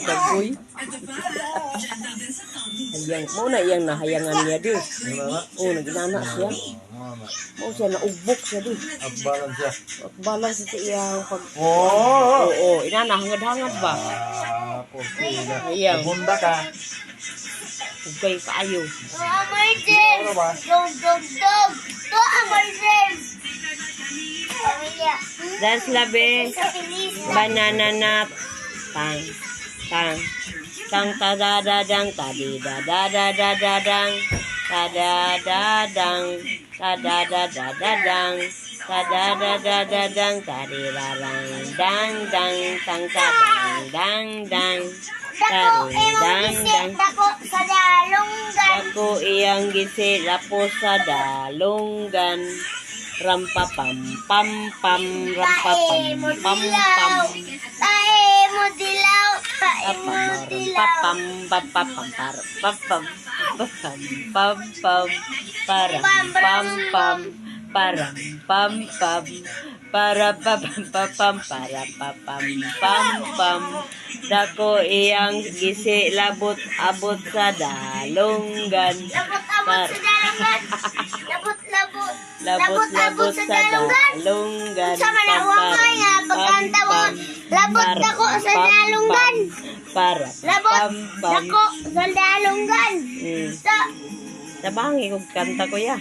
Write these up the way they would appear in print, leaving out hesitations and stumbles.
Kagoy. Hayang mo na iyang nahayangan niya di. Oh, naginana siya. Mo siya naugbok siya di. Akbalan siya. Akbalan sa iyang pag. Oo. Oo, inana hangad-hangad ba? Porkila. Hayang. Bunda ka. Ugay kaayo. Ano ba? Dance labi. Banana nut. Tang. Tang. Tang tadadadang tadidadadadadang. Tadadadang. Tadadadadadang. Tadadadadadang. Tadilarang. Dang dang. Tang tadang. Dang dang. Dang dang. Dako iyang gisi lapo sa dalunggan. Rampa pam pam pam. Rampa pam pam pam. Papam papam papam pam pam param pam pam param pam pam para papam papam para papam pam pam. Dako iyang gisi labot abot sa dalunggan. Labot sa dalunggan. Labot dako sa dalunggan. Para Labot dako sa dalunggan. Tabangi kong kanta ko ya.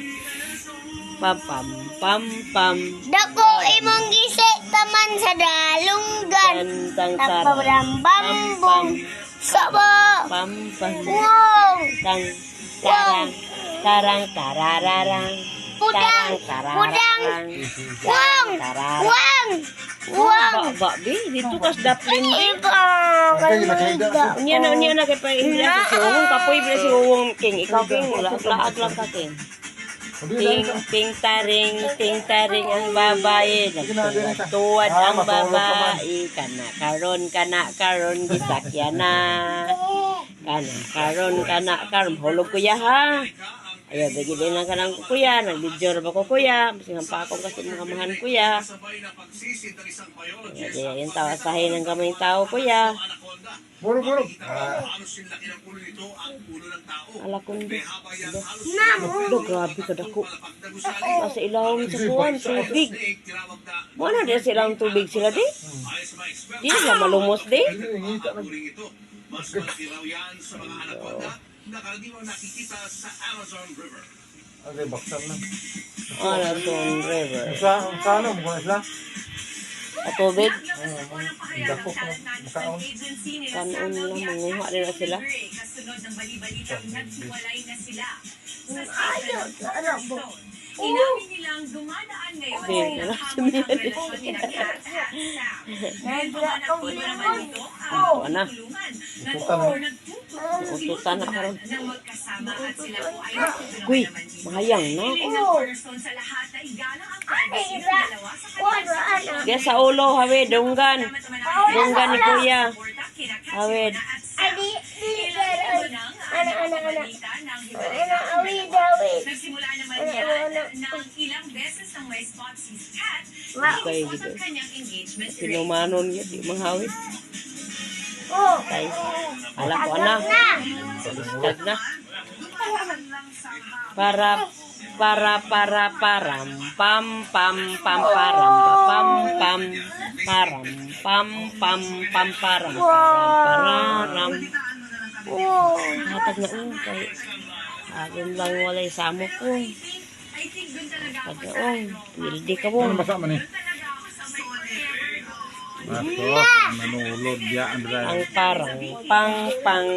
Pam pam pam pam. Dako imong gisi taman sa dalunggan. Tang Taparam bambong. Sabo. Pam pam. Wong. Tang tarang tarang tarararang. Pudang. Tarang Pudang. tarararang. Wong. Tararang. Wong. Wong. Ba bi dito kas daplin bi. Unya na kay pa ila si Wong kapoy bila si Wong king ikaw king laag lang ka king. Ting taring ang babae nagtuwad ang babae kana karon gisakyan na kana karon hulog kuya ha. Ayaw, bigilin lang ka ng kuya. Nag-video ba ko kuya? Masingan pa ako kasi mga mahan kuya. Kaya yung tao, asahin ng kamay tao kuya. Buro. Alakundo. Do, grabe ka dako. Nasa ilawang sa kuwan, tubig. Muna din sa ilawang tubig sila di? Di na malumos di? Mas malaki raw yan sa mga anaconda na karaniwang nakikita sa Amazon River. Okay, baksan na. Amazon River. Sa ano? Mukha sila? Tubig? Dako ko. Makaon. Kanon lang, manguha rin na sila. Kasunod ng bali-balitang naghiwalay na sila. Inamin nilang dumadaan ngayon Hindi, ang hamon ng relasyon ni Kat at Sam. Dahil pumanak po naman ito ang Ano? tulungan. Ututan na karon. Na magkasama at sila po ay Uy, mahayang na. Feeling ng cornerstone sa lahat ay galang ang privacy ng dalawa sa kanilang Diya sa ulo, hawe, dunggan. Dunggan ni kuya. Hawid. Nagsimula naman yan ng ilang beses ng may spot si Kat Okay, sa gitu. kanyang engagement ring. Pinumanon niya, di manghawid. Tay. Ala ko, anak. Tag na. Param, pam, pam, pam, param, pam, pam, param, pam, pam, pam, param, param. Hatag na kay agon lang walay samok ko. Pag-oong, wildi ka mo. Ano masama ni? Masos, manulod ya, Andra. Ang parang, pang,